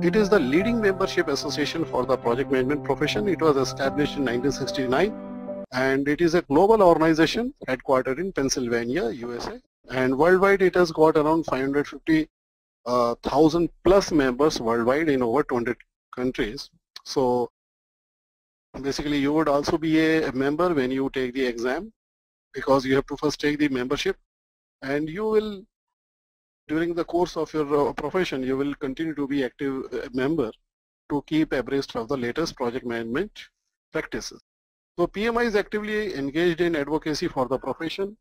It is the leading membership association for the project management profession. It was established in 1969 and it is a global organization headquartered in Pennsylvania, USA. And worldwide it has got around 550,000 plus members worldwide in over 20 countries. So basically you would also be a member when you take the exam, because you have to first take the membership, and you will, during the course of your profession, you will continue to be active member to keep abreast of the latest project management practices. So PMI is actively engaged in advocacy for the profession,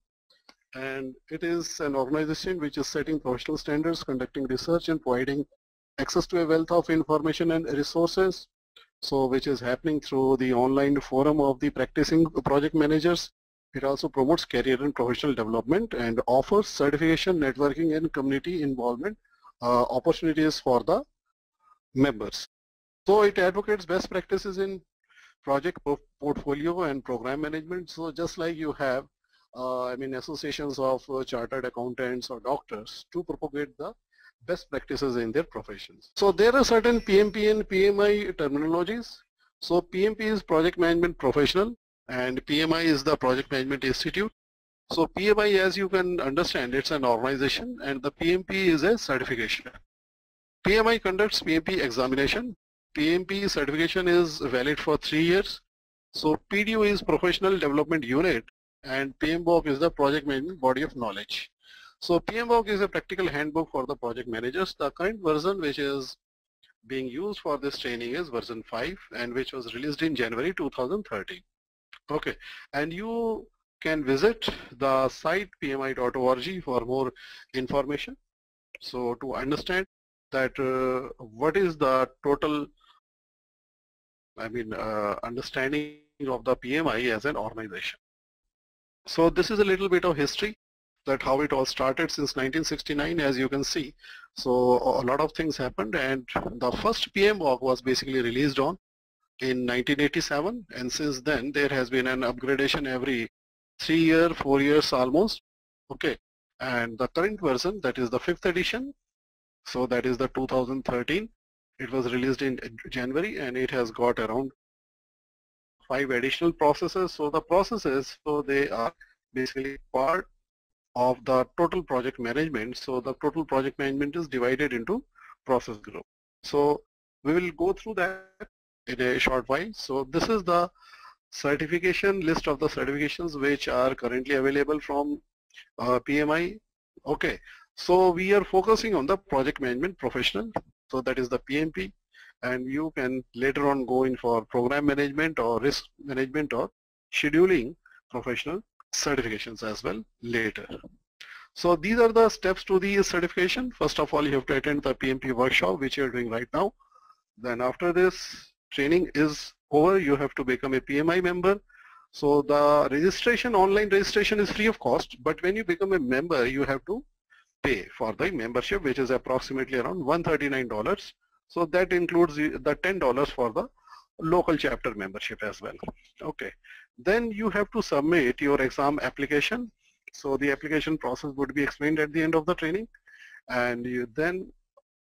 and it is an organization which is setting professional standards, conducting research, and providing access to a wealth of information and resources. So which is happening through the online forum of the practicing project managers. It also promotes career and professional development and offers certification, networking, and community involvement opportunities for the members. So it advocates best practices in project portfolio and program management. So just like you have associations of chartered accountants or doctors to propagate the best practices in their professions. So there are certain PMP and PMI terminologies. So PMP is Project Management Professional and PMI is the Project Management Institute. So PMI, as you can understand, it's an organization, and the PMP is a certification. PMI conducts PMP examination. PMP certification is valid for 3 years. So PDO is Professional Development Unit and PMBOK is the Project Management Body of Knowledge. So PMBOK is a practical handbook for the project managers. The current version which is being used for this training is version 5 and which was released in January 2013. Okay, and you can visit the site pmi.org for more information. So to understand that what is the total understanding of the PMI as an organization. So this is a little bit of history, that how it all started since 1969, as you can see. So a lot of things happened, and the first PMBOK was basically released on in 1987, and since then there has been an upgradation every 3 years, 4 years almost. Okay, and the current version, that is the 5th edition, so that is the 2013. It was released in January and it has got around 5 additional processes. So the processes, so they are basically part of the total project management. So the total project management is divided into process group. So we will go through that in a short while. So this is the certification list of the certifications which are currently available from PMI. Okay, so we are focusing on the project management professional. So that is the PMP, and you can later on go in for program management or risk management or scheduling professional certifications as well later. So these are the steps to the certification. First of all, you have to attend the PMP workshop which you are doing right now. Then after this training is over, you have to become a PMI member. So the registration, online registration is free of cost, but when you become a member, you have to pay for the membership, which is approximately around $139. So that includes the $10 for the local chapter membership as well. Okay, then you have to submit your exam application. So the application process would be explained at the end of the training, and you then,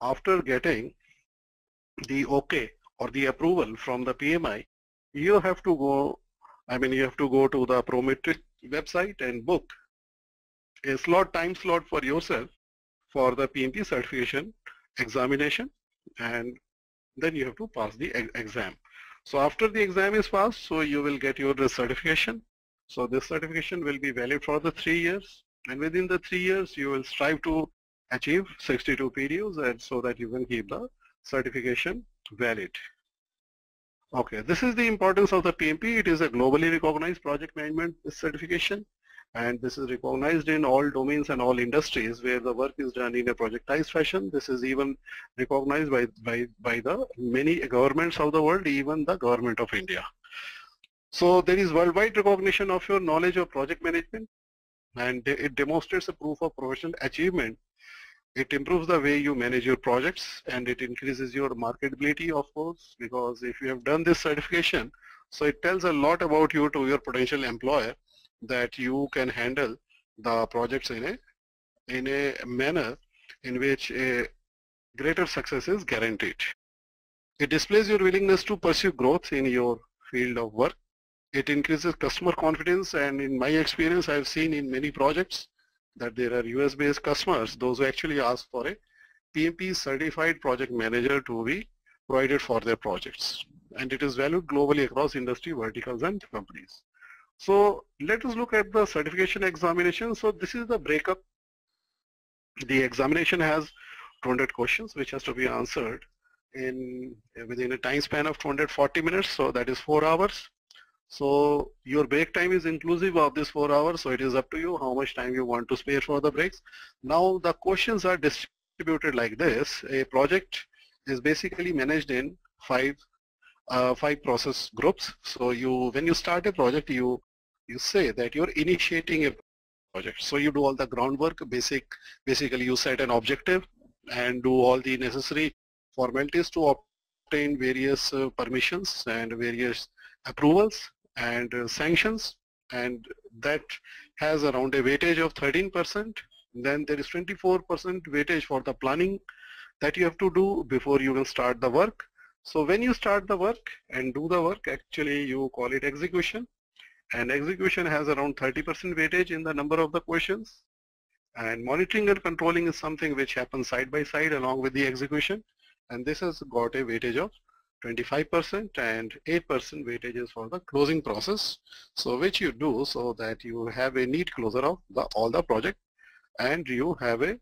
after getting the OK or the approval from the PMI, you have to go, you have to go to the Prometric website and book a time slot for yourself for the PMP certification examination, and then you have to pass the exam. So after the exam is passed, so you will get your certification. So this certification will be valid for the 3 years, and within the 3 years you will strive to achieve 62 PDOs, and so that you can keep the certification valid. Okay, this is the importance of the PMP. It is a globally recognized project management certification, and this is recognized in all domains and all industries where the work is done in a projectized fashion. This is even recognized by the many governments of the world, even the government of India. So there is worldwide recognition of your knowledge of project management, and it demonstrates a proof of professional achievement. It improves the way you manage your projects, and it increases your marketability, of course, because if you have done this certification, so it tells a lot about you to your potential employer, that you can handle the projects in a manner in which a greater success is guaranteed. It displays your willingness to pursue growth in your field of work. It increases customer confidence, and in my experience, I've seen in many projects that there are US-based customers, those who actually ask for a PMP certified project manager to be provided for their projects. And it is valued globally across industry verticals and companies. So let us look at the certification examination. So this is the breakup. The examination has 200 questions which has to be answered within a time span of 240 minutes, so that is 4 hours. So your break time is inclusive of this 4 hours, so it is up to you how much time you want to spare for the breaks. Now the questions are distributed like this. A project is basically managed in five process groups. So when you start a project, you say that you're initiating a project. So you do all the groundwork, basically you set an objective and do all the necessary formalities to obtain various permissions and various approvals and sanctions, and that has around a weightage of 13%. Then there is 24% weightage for the planning that you have to do before you can start the work. So when you start the work and do the work, actually you call it execution, and execution has around 30% weightage in the number of the questions. And monitoring and controlling is something which happens side by side along with the execution, and this has got a weightage of 25%, and 8% weightage is for the closing process, so which you do so that you have a neat closure of all the project and you have a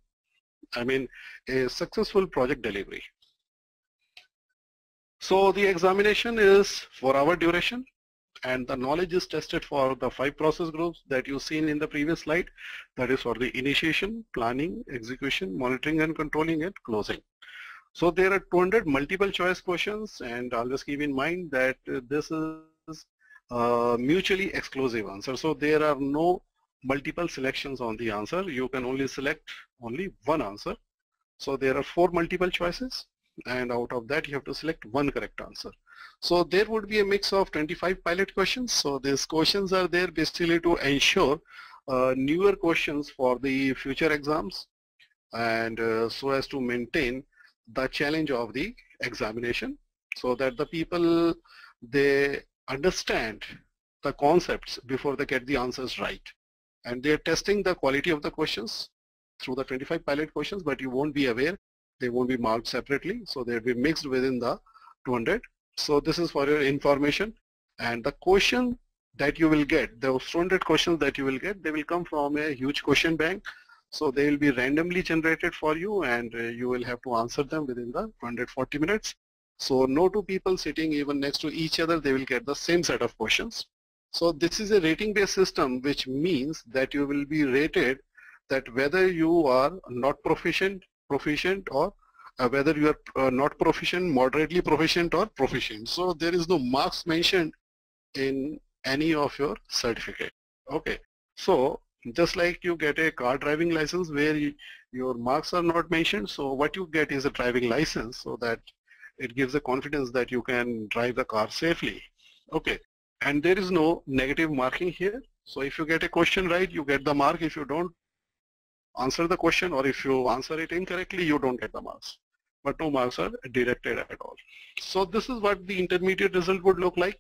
successful project delivery. So the examination is 4-hour duration, and the knowledge is tested for the 5 process groups that you've seen in the previous slide. That is for the initiation, planning, execution, monitoring and controlling, and closing. So there are 200 multiple choice questions, and always keep in mind that this is mutually exclusive answer. So there are no multiple selections on the answer. You can only select only one answer. So there are 4 multiple choices, and out of that you have to select one correct answer. So there would be a mix of 25 pilot questions. So these questions are there basically to ensure newer questions for the future exams, and so as to maintain the challenge of the examination, so that the people, they understand the concepts before they get the answers right. And they are testing the quality of the questions through the 25 pilot questions, but you won't be aware, they won't be marked separately, so they'll be mixed within the 200. So this is for your information, and the question that you will get, those 200 questions that you will get, they will come from a huge question bank. So they will be randomly generated for you, and you will have to answer them within the 240 minutes. So no two people sitting even next to each other, they will get the same set of questions. So this is a rating based system, which means that you will be rated that whether you are not proficient, or whether you are not proficient, moderately proficient, or proficient. So there is no marks mentioned in any of your certificate. Okay, so just like you get a car driving license where your marks are not mentioned, so what you get is a driving license, so that it gives a confidence that you can drive the car safely. Okay, and there is no negative marking here. So if you get a question right, you get the mark. If you don't answer the question, or if you answer it incorrectly, you don't get the marks, but no marks are deducted at all. So this is what the intermediate result would look like.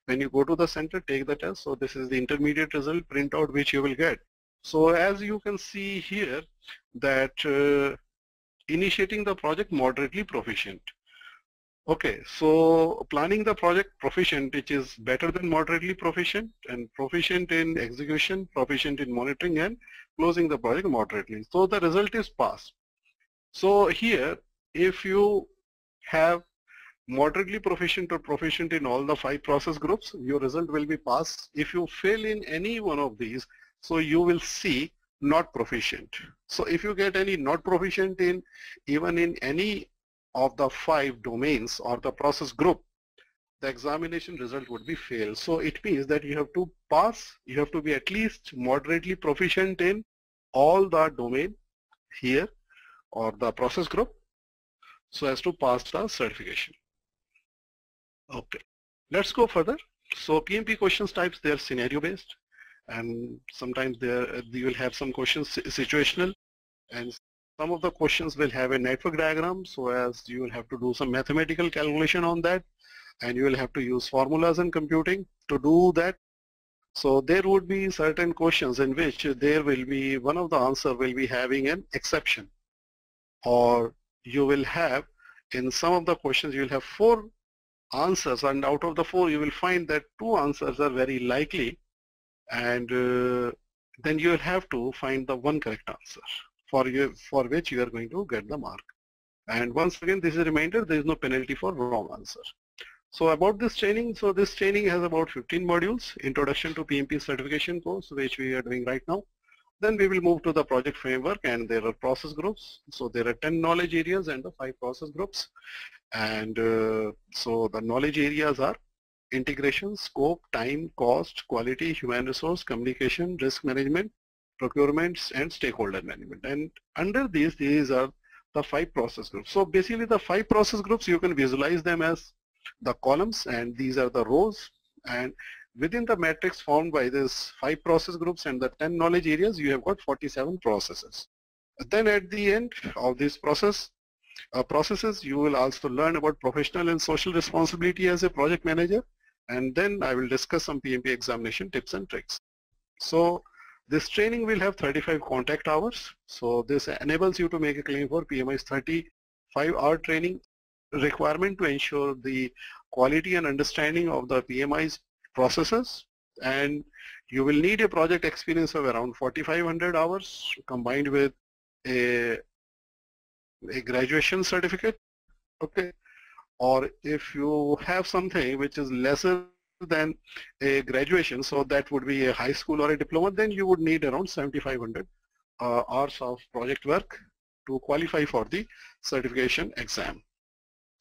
When you go to the center, take the test. So this is the intermediate result printout which you will get. So as you can see here that initiating the project, moderately proficient. Okay, so planning the project, proficient, which is better than moderately proficient, and proficient in execution, proficient in monitoring, and closing the project moderately. So the result is pass. So here, if you have moderately proficient or proficient in all the 5 process groups, your result will be pass. If you fail in any one of these, so you will see not proficient. So if you get any not proficient in even in any of the 5 domains or the process group, the examination result would be fail. So it means that you have to pass, you have to be at least moderately proficient in all the domain here or the process group, so as to pass the certification. Okay, let's go further. So PMP questions types, they are scenario based, and sometimes you will have some questions situational, and Some of the questions will have a network diagram, so as you will have to do some mathematical calculation on that, and you will have to use formulas in computing to do that. So there would be certain questions in which there will be one of the answer will be having an exception, or you will have in some of the questions you will have 4 answers, and out of the 4 you will find that 2 answers are very likely, and then you will have to find the one correct answer for which you are going to get the mark. And once again, this is a reminder, there is no penalty for wrong answer. So about this training, so this training has about 15 modules, Introduction to PMP certification course, which we are doing right now. Then we will move to the project framework, and there are process groups. So there are 10 knowledge areas and the 5 process groups. And so the knowledge areas are integration, scope, time, cost, quality, human resource, communication, risk management, procurement, and stakeholder management. And under these are the 5 process groups. So basically the 5 process groups, you can visualize them as the columns, and these are the rows, and within the matrix formed by this 5 process groups and the 10 knowledge areas, you have got 47 processes. Then at the end of this processes, you will also learn about professional and social responsibility as a project manager, and then I will discuss some PMP examination tips and tricks. So this training will have 35 contact hours. So this enables you to make a claim for PMI's 35-hour training requirement to ensure the quality and understanding of the PMI's processes, and you will need a project experience of around 4,500 hours combined with a graduation certificate, okay? Or if you have something which is lesser than a graduation, so that would be a high school or a diploma, then you would need around 7,500 hours of project work to qualify for the certification exam.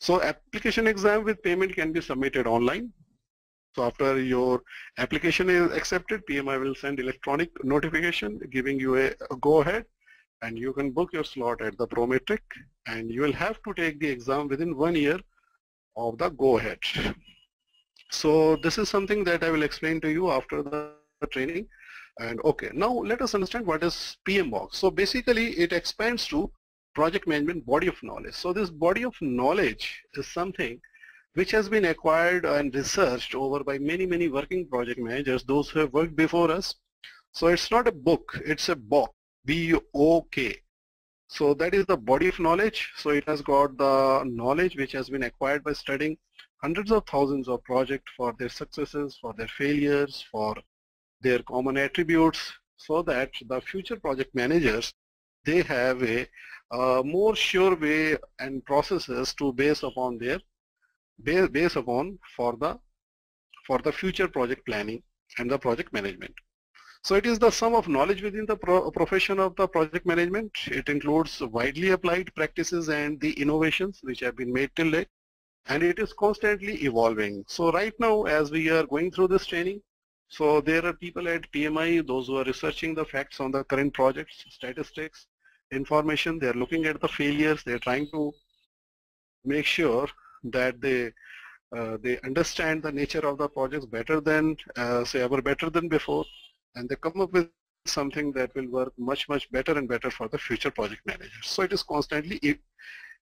So application exam with payment can be submitted online. So after your application is accepted, PMI will send electronic notification giving you a go ahead, and you can book your slot at the Prometric, and you will have to take the exam within 1 year of the go ahead. So this is something that I will explain to you after the training. And okay, now let us understand what is PMBOK. So basically it expands to project management body of knowledge. So this body of knowledge is something which has been acquired and researched over by many working project managers, those who have worked before us. So it's not a book, it's a BOK, B-O-K. So that is the body of knowledge. So it has got the knowledge which has been acquired by studying hundreds of thousands of projects for their successes, for their failures, for their common attributes, so that the future project managers, they have a more sure way and processes to base upon for the future project planning and the project management. So it is the sum of knowledge within the profession of the project management. It includes widely applied practices and the innovations which have been made till date, and it is constantly evolving. So right now, as we are going through this training, so there are people at PMI, those who are researching the facts on the current projects, statistics, information. They are looking at the failures. They are trying to make sure that they understand the nature of the projects better than ever better than before, and they come up with something that will work much better and better for the future project managers. So it is constantly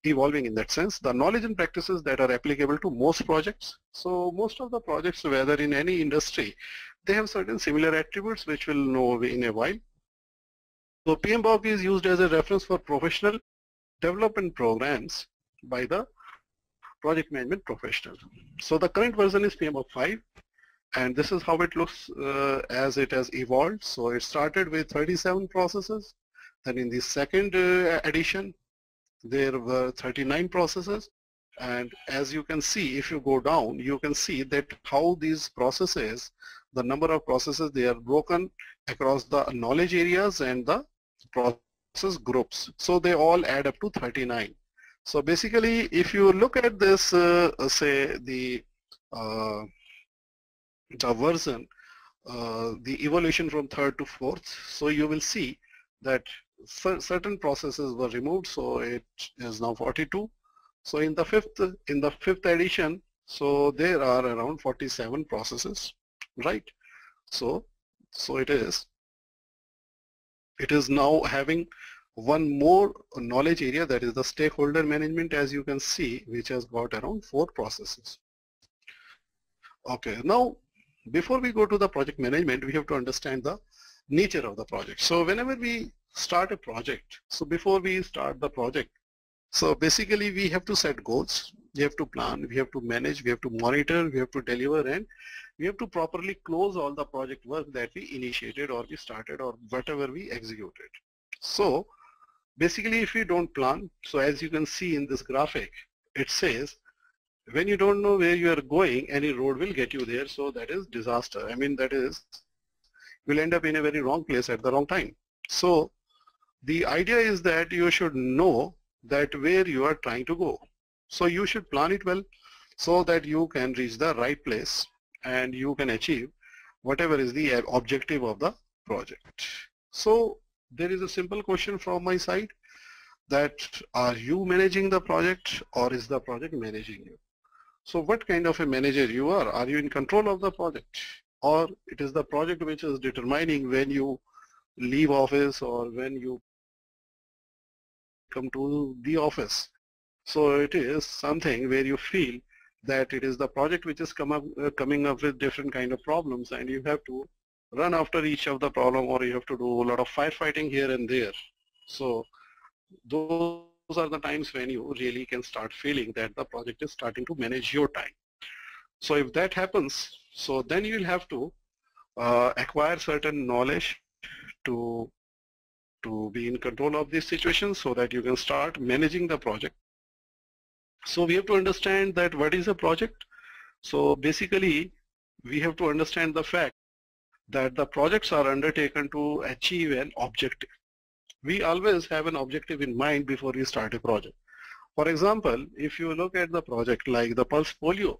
evolving in that sense. The knowledge and practices that are applicable to most projects. So most of the projects, whether in any industry, they have certain similar attributes which we'll know in a while. So PMBOK is used as a reference for professional development programs by the project management professional. So the current version is PMBOK 5, and this is how it looks as it has evolved. So it started with 37 processes. Then in the second edition, there were 39 processes. And as you can see, if you go down, you can see that how these processes, the number of processes, they are broken across the knowledge areas and the process groups. So they all add up to 39. So basically, if you look at this, say the version, the evolution from third to fourth, so you will see that certain processes were removed, so it is now 42. So in the fifth edition, so there are around 47 processes, right? So it is now having one more knowledge area, that is the stakeholder management, as you can see, which has got around 4 processes. Okay, now before we go to the project management, we have to understand the nature of the project. So whenever we start a project, so before we start the project, so basically we have to set goals, we have to plan, we have to manage, we have to monitor, we have to deliver, and we have to properly close all the project work that we initiated or we started or whatever we executed. So basically if we don't plan, so as you can see in this graphic, it says when you don't know where you are going, any road will get you there, so that is disaster. I mean, that is, you'll end up in a very wrong place at the wrong time. So the idea is that you should know that where you are trying to go. So you should plan it well so that you can reach the right place and you can achieve whatever is the objective of the project. So there is a simple question from my side, that are you managing the project or is the project managing you? So what kind of a manager you are? Are you in control of the project, or it is the project which is determining when you leave office or when you come to the office? So it is something where you feel that it is the project which is coming up with different kind of problems, and you have to run after each of the problem, or you have to do a lot of firefighting here and there. So those are the times when you really can start feeling that the project is starting to manage your time. So if that happens, so then you'll have to acquire certain knowledge to be in control of this situation so that you can start managing the project. So we have to understand that what is a project. So basically we have to understand the fact that the projects are undertaken to achieve an objective. We always have an objective in mind before we start a project. For example, if you look at the project like the Pulse Polio,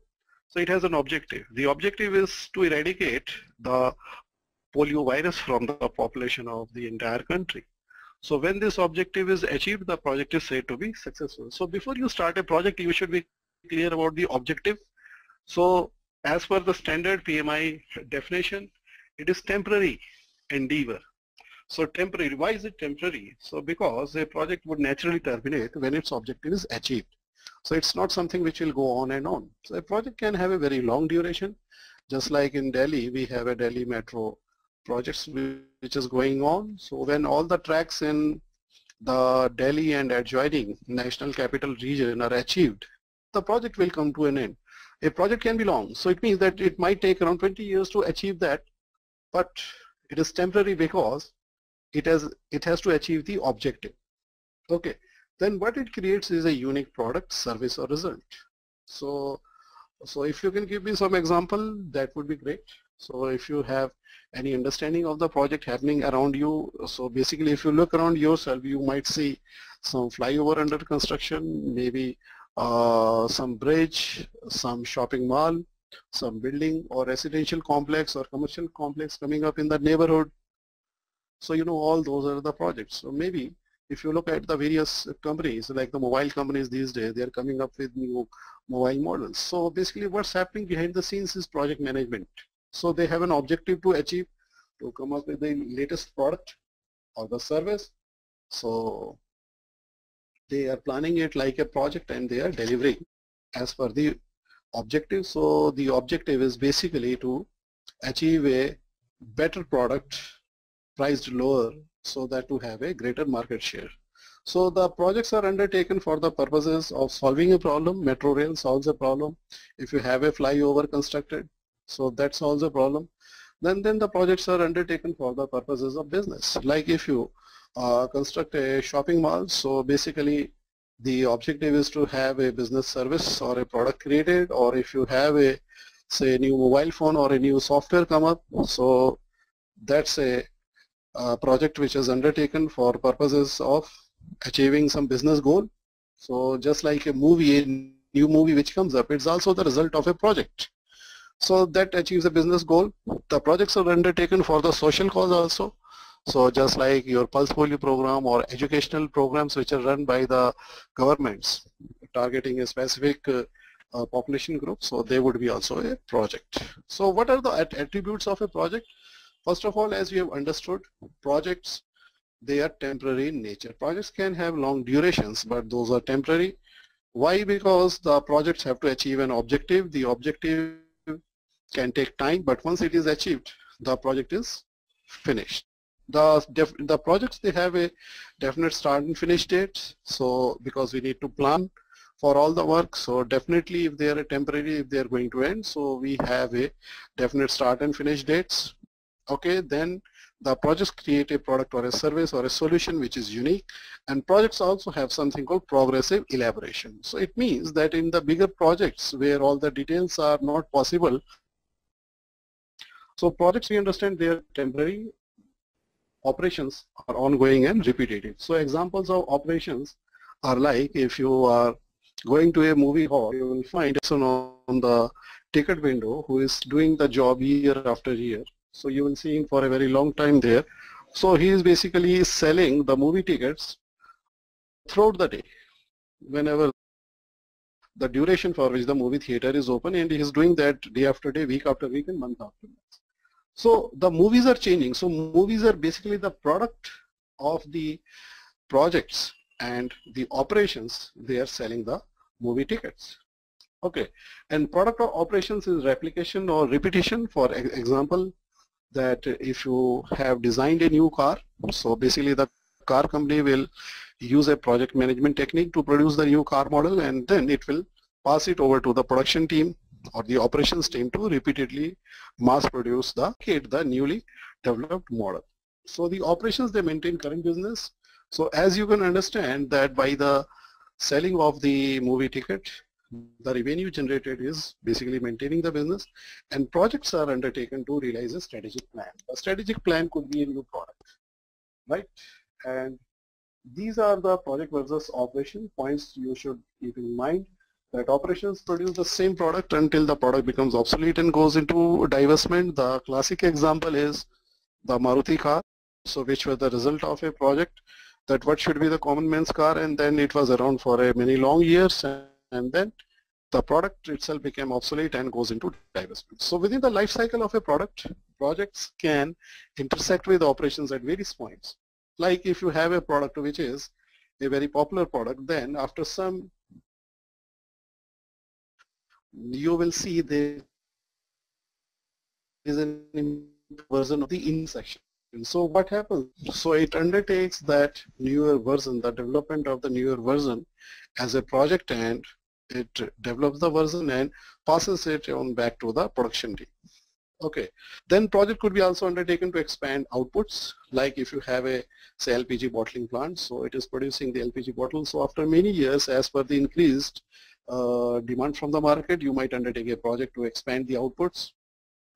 so it has an objective. The objective is to eradicate the polio virus from the population of the entire country. So when this objective is achieved, the project is said to be successful. So before you start a project, you should be clear about the objective. So as per the standard PMI definition, it is temporary endeavor. So temporary, why is it temporary? So because a project would naturally terminate when its objective is achieved. So it's not something which will go on and on. So a project can have a very long duration. Just like in Delhi, we have a Delhi Metro projects which is going on. So when all the tracks in the Delhi and adjoining National Capital Region are achieved, the project will come to an end. A project can be long, so it means that it might take around 20 years to achieve that, but it is temporary because it has to achieve the objective. Okay, then what it creates is a unique product, service, or result. So if you can give me some example, that would be great. So if you have any understanding of the project happening around you, so basically if you look around yourself, you might see some flyover under construction, maybe some bridge, some shopping mall, some building or residential complex or commercial complex coming up in the neighborhood. So you know, all those are the projects. So maybe if you look at the various companies, like the mobile companies these days, they are coming up with new mobile models. So basically what's happening behind the scenes is project management. So they have an objective to achieve, to come up with the latest product or the service. So they are planning it like a project and they are delivering as per the objective. So the objective is basically to achieve a better product priced lower so that to have a greater market share. So the projects are undertaken for the purposes of solving a problem. Metro rail solves a problem. If you have a flyover constructed, so that solves a problem. Then the projects are undertaken for the purposes of business. Like if you construct a shopping mall, so basically the objective is to have a business service or a product created, or if you have a, say, new mobile phone or a new software come up, so that's a project which is undertaken for purposes of achieving some business goal. So just like a movie, a new movie which comes up, it's also the result of a project. So that achieves a business goal. The projects are undertaken for the social cause also. So just like your Pulse Polio program or educational programs which are run by the governments targeting a specific population group, so they would be also a project. So what are the attributes of a project? First of all, as we have understood, projects they are temporary in nature. Projects can have long durations, but those are temporary. Why? Because the projects have to achieve an objective. The objective can take time, but once it is achieved, the project is finished. The projects, they have a definite start and finish dates. So because we need to plan for all the work, so definitely if they are temporary, if they are going to end, so we have a definite start and finish dates. Okay, then the projects create a product or a service or a solution which is unique, and projects also have something called progressive elaboration. So it means that in the bigger projects where all the details are not possible, so projects, we understand they are temporary, operations are ongoing and repetitive. So examples of operations are like, if you are going to a movie hall, you will find someone on the ticket window who is doing the job year after year. So you will see him for a very long time there. So he is basically selling the movie tickets throughout the day, whenever the duration for which the movie theater is open, and he is doing that day after day, week after week, and month after month. So the movies are changing. So movies are basically the product of the projects, and the operations, they are selling the movie tickets. Okay, and product of operations is replication or repetition. For example, that if you have designed a new car, so basically the car company will use a project management technique to produce the new car model, and then it will pass it over to the production team or the operations team to repeatedly mass produce the newly developed model. So the operations, they maintain current business. So as you can understand that by the selling of the movie ticket, the revenue generated is basically maintaining the business, and projects are undertaken to realize a strategic plan. A strategic plan could be a new product, right? And these are the project versus operation points you should keep in mind, that operations produce the same product until the product becomes obsolete and goes into divestment. The classic example is the Maruti car, so which was the result of a project that what should be the common man's car, and then it was around for a many long years, and then the product itself became obsolete and goes into divestment. So within the life cycle of a product, projects can intersect with operations at various points. Like if you have a product which is a very popular product, then after some, you will see there is an version of the intersection. So what happens? So it undertakes that newer version, the development of the newer version as a project, and it develops the version and passes it on back to the production team. Okay, then project could be also undertaken to expand outputs, like if you have a, say, LPG bottling plant, so it is producing the LPG bottles. So after many years, as per the increased demand from the market, you might undertake a project to expand the outputs.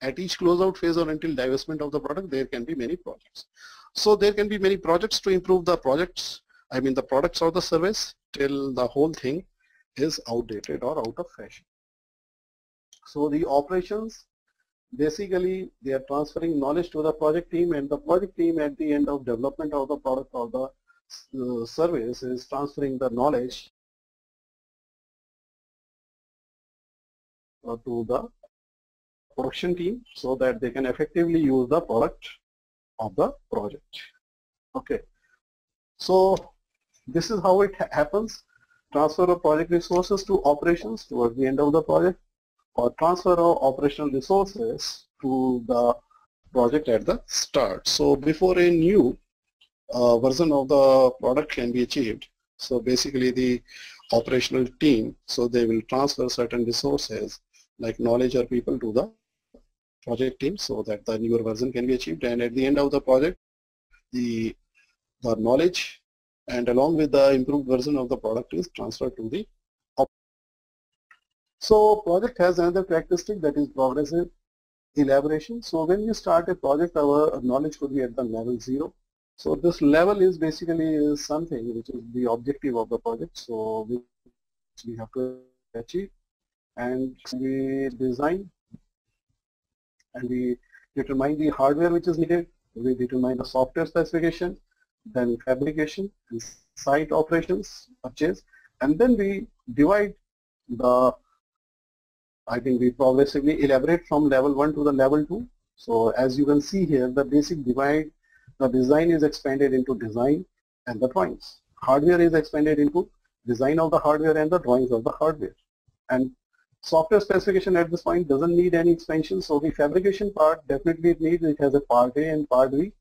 At each closeout phase or until divestment of the product, there can be many projects. So there can be many projects to improve the projects, I mean the products or the service, till the whole thing is outdated or out of fashion. So the operations, basically they are transferring knowledge to the project team, and the project team at the end of development of the product or the service is transferring the knowledge to the production team so that they can effectively use the product of the project. Okay, so this is how it happens. Transfer of project resources to operations towards the end of the project, or transfer of operational resources to the project at the start. So before a new version of the product can be achieved, so basically the operational team, so they will transfer certain resources like knowledge or people to the project team so that the newer version can be achieved, and at the end of the project, the knowledge and along with the improved version of the product is transferred to the So project has another characteristic, that is progressive elaboration. So when you start a project, our knowledge could be at the level 0. So this level is basically something which is the objective of the project, so which we have to achieve, and we design and we determine the hardware which is needed, we determine the software specification, then fabrication, and site operations, purchase, and then we divide the, we progressively elaborate from level 1 to the level 2. So as you can see here, the basic divide The design is expanded into design and the drawings. Hardware is expanded into design of the hardware and the drawings of the hardware. And software specification at this point doesn't need any expansion. So the fabrication part definitely it needs, it has a part A and part B.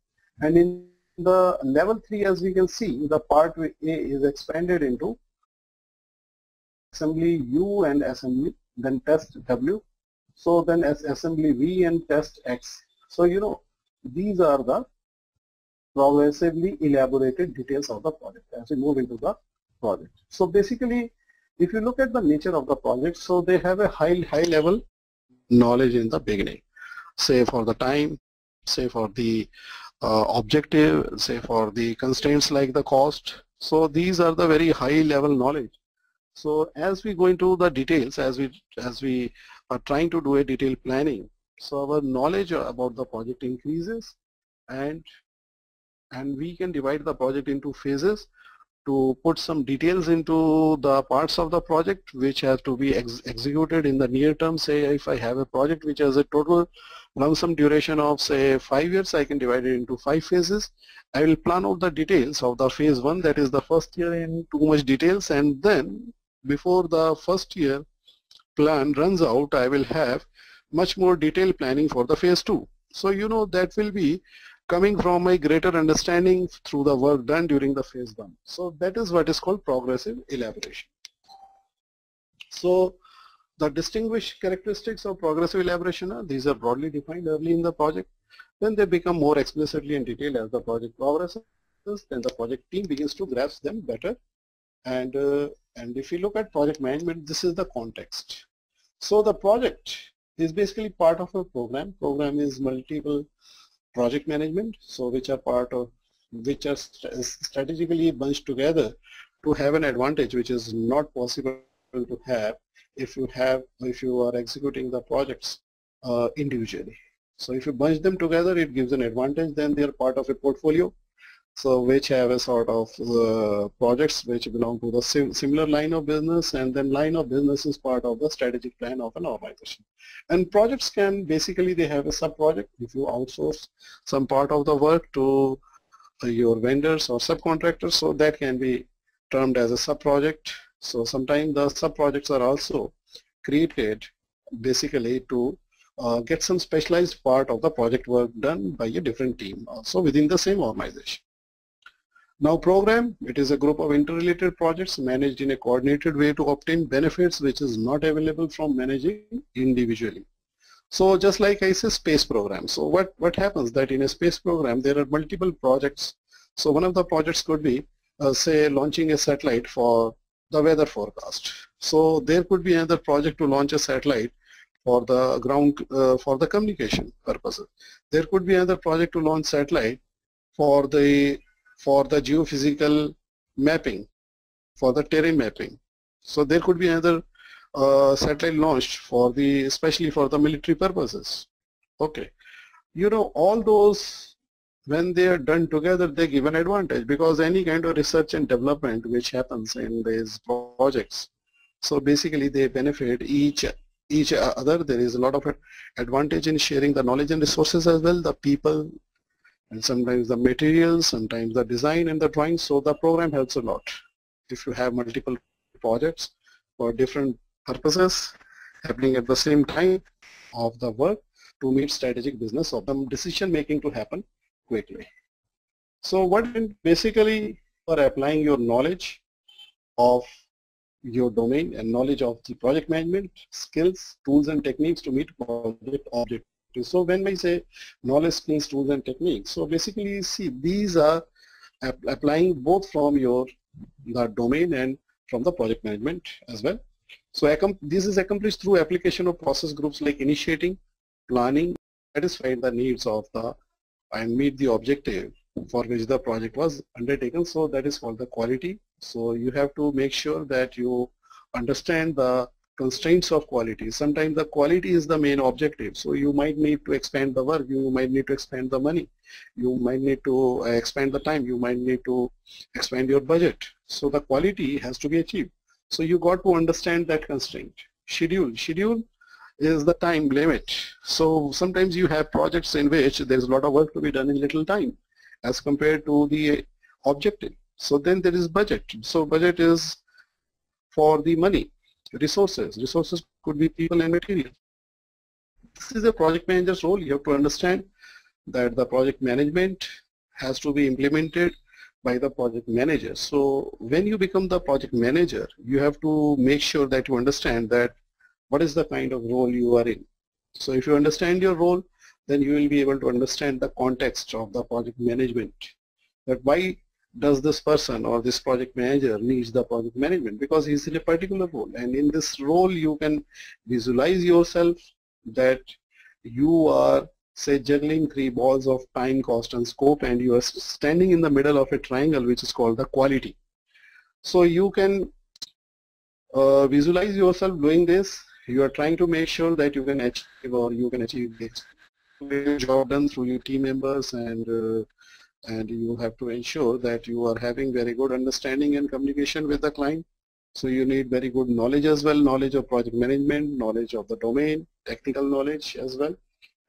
And in the level 3, as we can see, the part A is expanded into assembly U and assembly, then test W. So then as assembly V and test X. So these are the progressively elaborated details of the project as we move into the project. So basically, if you look at the nature of the project, so they have a high level knowledge in the beginning, say for the time, say for the objective, say for the constraints like the cost. So these are the very high level knowledge. So as we go into the details, as we are trying to do a detailed planning, so our knowledge about the project increases, and we can divide the project into phases to put some details into the parts of the project which have to be executed in the near term. Say if I have a project which has a total lump sum duration of say 5 years, I can divide it into 5 phases. I will plan out the details of the phase 1, that is the first year, in too much details, and then before the first year plan runs out, I will have much more detailed planning for the phase 2. So that will be coming from a greater understanding through the work done during the phase 1. So that is what is called progressive elaboration. So the distinguished characteristics of progressive elaboration are, these are broadly defined early in the project. Then they become more explicitly in detail as the project progresses. Then the project team begins to grasp them better. And if you look at project management, this is the context. So the project is basically part of a program. Program is multiple project management, so which are strategically bunched together to have an advantage which is not possible to have if you are executing the projects individually. So if you bunch them together, it gives an advantage. Then they are part of a portfolio, so which have a sort of projects which belong to the similar line of business, and then line of business is part of the strategic plan of an organization. And projects can basically, they have a sub-project. If you outsource some part of the work to your vendors or subcontractors, so that can be termed as a sub-project. So sometimes the sub-projects are also created basically to get some specialized part of the project work done by a different team also within the same organization. Now program, it is a group of interrelated projects managed in a coordinated way to obtain benefits which is not available from managing individually. So just like I say, space program. So what happens that in a space program there are multiple projects. So one of the projects could be say launching a satellite for the weather forecast. So there could be another project to launch a satellite for the ground for the communication purposes. There could be another project to launch satellite for the geophysical mapping, for the terrain mapping. So there could be another satellite launched for especially for the military purposes. Okay, all those, when they are done together, they give an advantage, because any kind of research and development which happens in these projects, so basically they benefit each other. There is a lot of advantage in sharing the knowledge and resources as well, the people, and sometimes the materials, sometimes the design and the drawing. So the program helps a lot if you have multiple projects for different purposes happening at the same time of the work to meet strategic business of them, decision making to happen quickly. So what basically for applying your knowledge of your domain and knowledge of the project management skills, tools and techniques to meet project objectives. So when we say knowledge, skills, tools and techniques, so basically see these are applying both from the domain and from the project management as well. So this is accomplished through application of process groups like initiating, planning, satisfy the needs of and meet the objective for which the project was undertaken. So that is called the quality. So you have to make sure that you understand the constraints of quality. Sometimes the quality is the main objective. So you might need to expand the work, you might need to expand the money, you might need to expand the time, you might need to expand your budget. So the quality has to be achieved. So you got to understand that constraint. Schedule is the time limit. So sometimes you have projects in which there is a lot of work to be done in little time. as compared to the objective. So then there is budget. So budget is for the money, resources. Resources could be people and material. This is a project manager's role. You have to understand that the project management has to be implemented by the project manager. So when you become the project manager, you have to make sure that you understand that what is the kind of role you are in. So if you understand your role, then you will be able to understand the context of the project management. That why does this person or this project manager needs the project management? Because he's in a particular role, and in this role you can visualize yourself that you are, say, juggling three balls of time, cost and scope, and you are standing in the middle of a triangle which is called the quality. So you can visualize yourself doing this. You are trying to make sure that you can achieve, or you can achieve the job done through your team members, and you have to ensure that you are having very good understanding and communication with the client. So you need very good knowledge as well, knowledge of project management, knowledge of the domain, technical knowledge as well.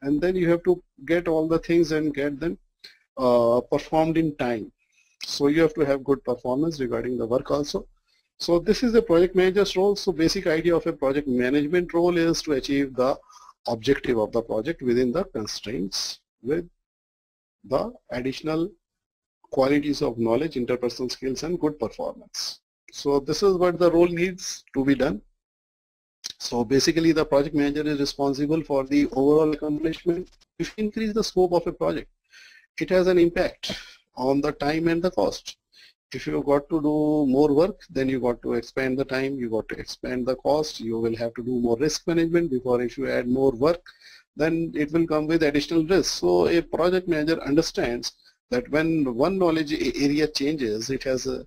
And then you have to get all the things and get them performed in time. So you have to have good performance regarding the work also. So this is the project manager's role. So basic idea of a project management role is to achieve the objective of the project within the constraints with the additional qualities of knowledge, interpersonal skills and good performance. So this is what the role needs to be done. So basically the project manager is responsible for the overall accomplishment. If you increase the scope of a project, it has an impact on the time and the cost. If you got to do more work, then you got to expand the time, you got to expand the cost, you will have to do more risk management. Before, if you add more work, then it will come with additional risk. So a project manager understands that when one knowledge area changes, it has a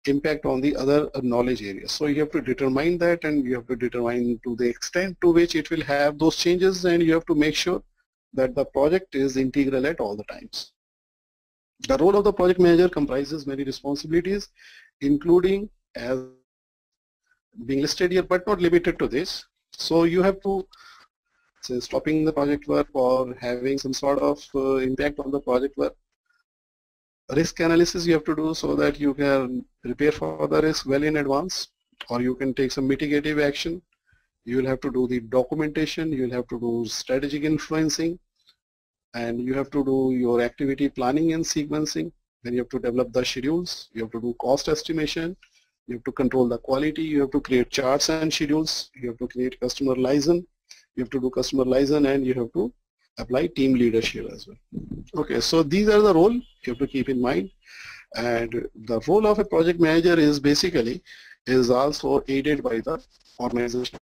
impact on the other knowledge areas. So you have to determine that, and you have to determine to the extent to which it will have those changes, and you have to make sure that the project is integral at all the times. The role of the project manager comprises many responsibilities, including as being listed here, but not limited to this. So you have to, say, stopping the project work or having some sort of impact on the project work. Risk analysis you have to do so that you can prepare for the risk well in advance, or you can take some mitigative action. You will have to do the documentation, you will have to do strategic influencing, and you have to do your activity planning and sequencing. Then you have to develop the schedules, you have to do cost estimation, you have to control the quality, you have to create charts and schedules, you have to create customer liaison, you have to do customer liaison, and you have to apply team leadership as well. Okay, so these are the role you have to keep in mind. And the role of a project manager is basically is also aided by the organization.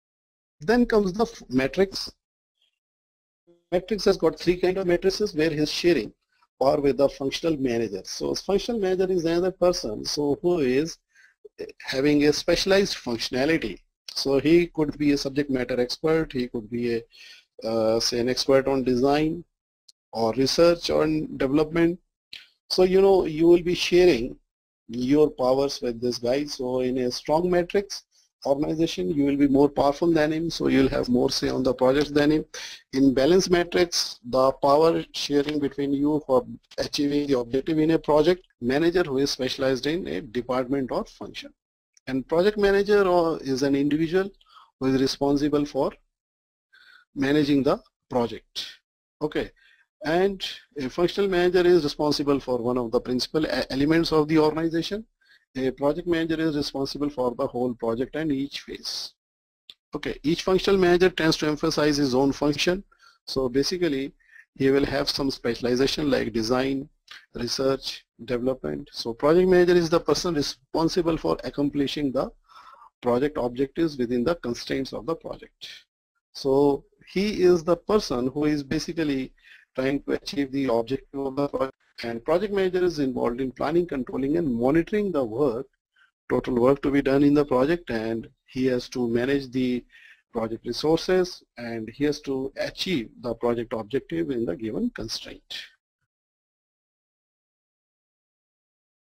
Then comes the metrics. Metrics has got three kind of matrices where he's sharing or with the functional manager. So functional manager is another person so who is having a specialized functionality. So he could be a subject matter expert, he could be a say an expert on design or research on development. So you know you will be sharing your powers with this guy. So in a strong matrix organization you will be more powerful than him, so you will have more say on the projects than him. In balanced matrix, the power sharing between you for achieving the objective in a project manager who is specialized in a department or function. And project manager is an individual who is responsible for managing the project. Okay, and a functional manager is responsible for one of the principal elements of the organization. A project manager is responsible for the whole project and each phase. Okay, each functional manager tends to emphasize his own function. So basically he will have some specialization like design, research, development. So project manager is the person responsible for accomplishing the project objectives within the constraints of the project. So he is the person who is basically trying to achieve the objective of the project, and project manager is involved in planning, controlling and monitoring the work, total work to be done in the project, and he has to manage the project resources and he has to achieve the project objective in the given constraint.